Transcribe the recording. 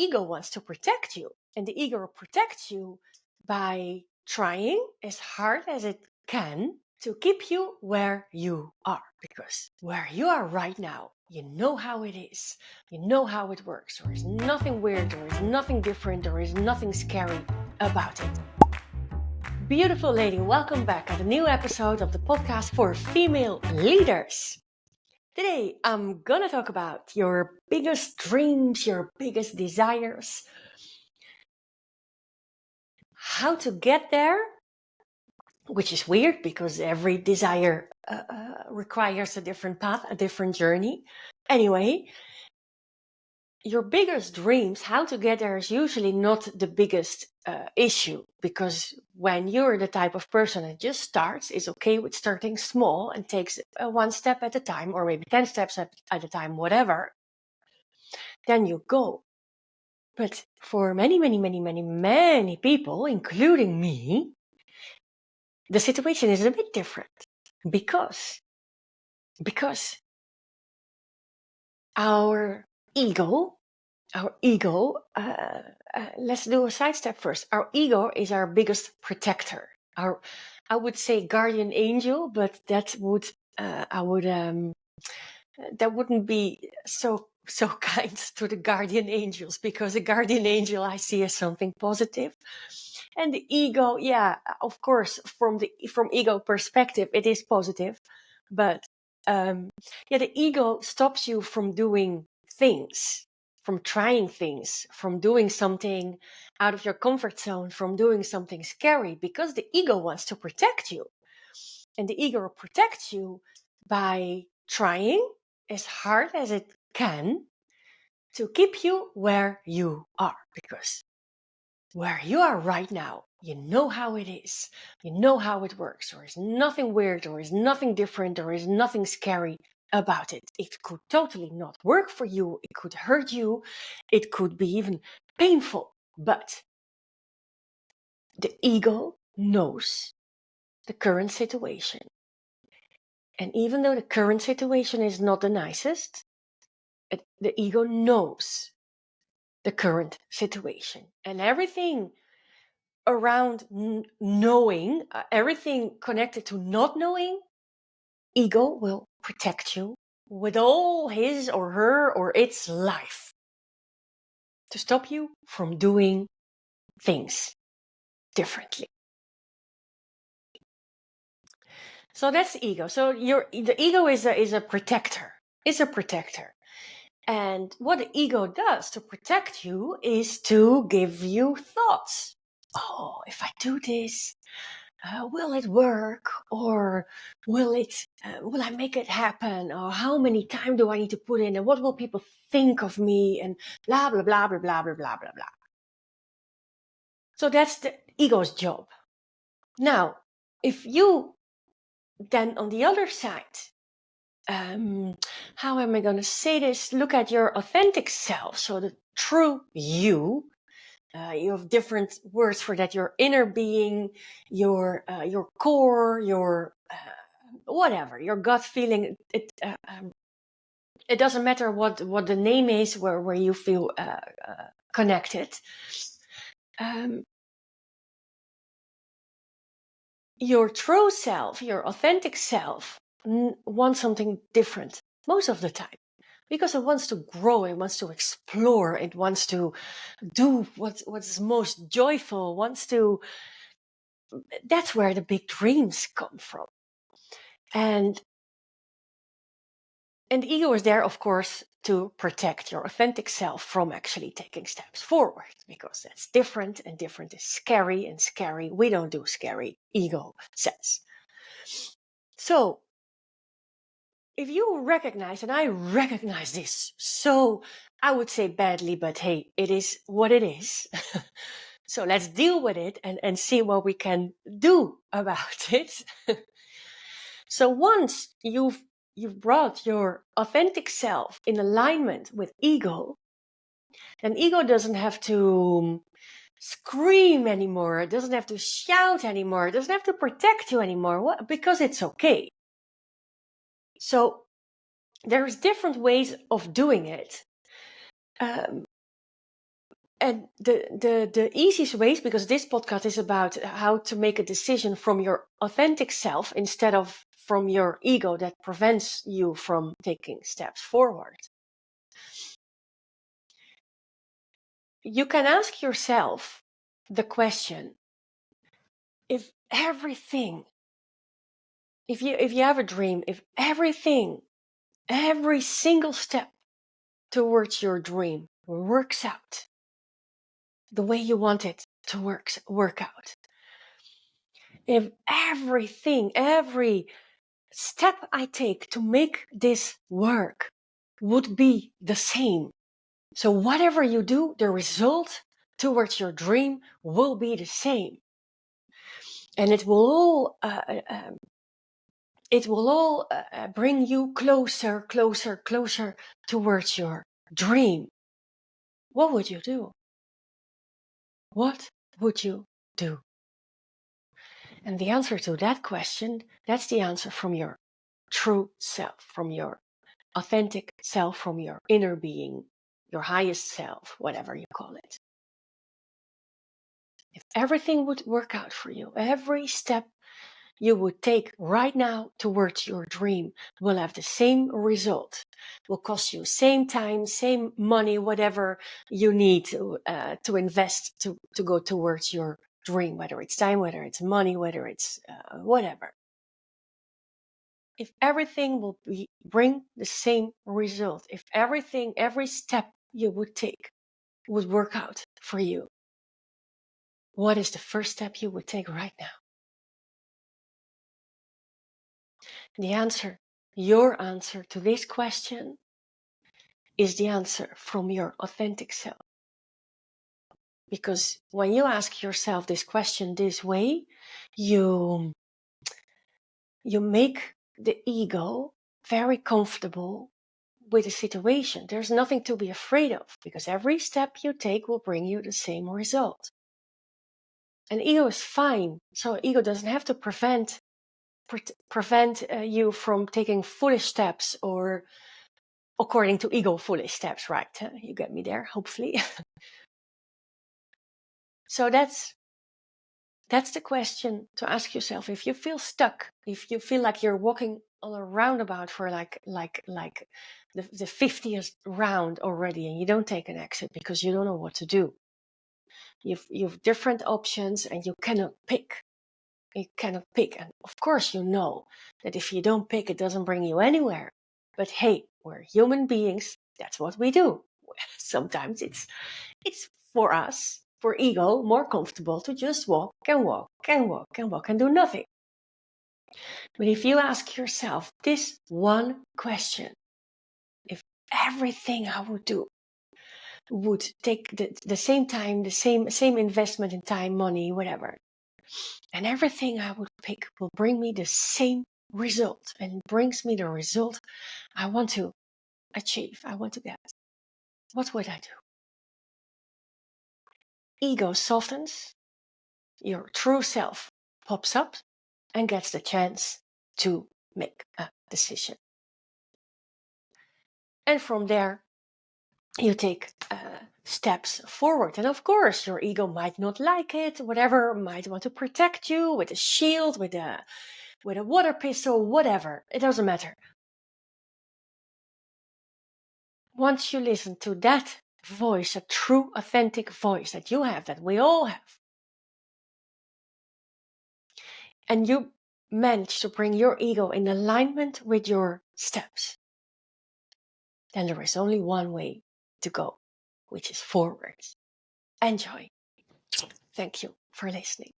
ego wants to protect you. And the ego protects you by trying as hard as it can to keep you where you are. Because where you are right now, you know how it is. You know how it works. There is nothing weird. There is nothing different. There is nothing scary about it. Beautiful lady, welcome back at a new episode of the podcast for female leaders. Today, I'm gonna talk about your biggest dreams, your biggest desires, how to get there, which is weird because every desire requires a different path, a different journey. Anyway, your biggest dreams, how to get there is usually not the biggest issue, because when you're the type of person that just starts, is okay with starting small and takes one step at a time, or maybe 10 steps at a time, whatever, then you go. But for many people, including me, the situation is a bit different because our ego, let's do a sidestep first. Our ego is our biggest protector. I would say guardian angel, but that wouldn't be so kind to the guardian angels, because the guardian angel I see as something positive. And the ego, yeah, of course, from ego perspective, it is positive. But the ego stops you from doing things, from trying things, from doing something out of your comfort zone, from doing something scary, because the ego wants to protect you. And the ego protects you by trying as hard as it can to keep you where you are. Because where you are right now, you know how it is. You know how it works. There is nothing weird. There is nothing different. There is nothing scary about it. It could totally not work for you. It could hurt you. It could be even painful. But the ego knows the current situation. And even though the current situation is not the nicest, the ego knows the current situation. And everything around knowing, everything connected to not knowing, ego will protect you with all his or her or its life to stop you from doing things differently. So that's the ego. So the ego is a protector. It's a protector. And what the ego does to protect you is to give you thoughts. Oh, if I do this, will it work? Or will I make it happen? Or how many time do I need to put in? And what will people think of me? And blah, blah, blah, blah, blah, blah, blah, blah, blah. So that's the ego's job. Now, if you then on the other side, how am I going to say this? Look at your authentic self. So the true you. You have different words for that. Your inner being, your core, your whatever, your gut feeling. It doesn't matter what the name is where you feel connected. Your true self, your authentic self, wants something different most of the time, because it wants to grow, it wants to explore, it wants to do what's most joyful, that's where the big dreams come from. And the ego is there, of course, to protect your authentic self from actually taking steps forward, because that's different, and different is scary, and scary, we don't do scary, ego says. So if you recognize, and I recognize this, so I would say badly, but hey, it is what it is. So let's deal with it and see what we can do about it. So once you've brought your authentic self in alignment with ego, then ego doesn't have to scream anymore. It doesn't have to shout anymore. It doesn't have to protect you anymore, because it's okay. So there's different ways of doing it. And the easiest ways, because this podcast is about how to make a decision from your authentic self instead of from your ego that prevents you from taking steps forward. You can ask yourself the question, if you have a dream, if every single step towards your dream works out the way you want it to work out, if every step I take to make this work would be the same, so whatever you do, the result towards your dream will be the same, and it will all bring you closer towards your dream. What would you do? What would you do? And the answer to that question, that's the answer from your true self, from your authentic self, from your inner being, your highest self, whatever you call it. If everything would work out for you, every step you would take right now towards your dream will have the same result, will cost you same time, same money, whatever you need to invest to go towards your dream, whether it's time, whether it's money, whether it's whatever. If everything will bring the same result, if every step you would take would work out for you, what is the first step you would take right now? The answer, your answer to this question, is the answer from your authentic self. Because when you ask yourself this question this way, you make the ego very comfortable with the situation. There's nothing to be afraid of, because every step you take will bring you the same result. And ego is fine. So ego doesn't have to prevent you from taking foolish steps, or according to ego, foolish steps, right? You get me there, hopefully. So that's the question to ask yourself. If you feel stuck, if you feel like you're walking on a roundabout for like the 50th round already, and you don't take an exit because you don't know what to do. You've different options and you cannot pick. You cannot pick. And of course you know that if you don't pick, it doesn't bring you anywhere. But hey, we're human beings. That's what we do. Sometimes it's for us, for ego, more comfortable to just walk and walk and walk and walk and do nothing. But if you ask yourself this one question, if everything I would do would take the same time, the same investment in time, money, whatever, and everything I would pick will bring me the same result, and brings me the result I want to achieve, I want to get, what would I do? Ego softens, your true self pops up and gets the chance to make a decision. And from there, you take steps forward. And of course, your ego might not like it, whatever, might want to protect you with a shield, with a water pistol, whatever. It doesn't matter. Once you listen to that voice, a true, authentic voice that you have, that we all have, and you manage to bring your ego in alignment with your steps, then there is only one way to go, which is forward. Enjoy. Thank you for listening.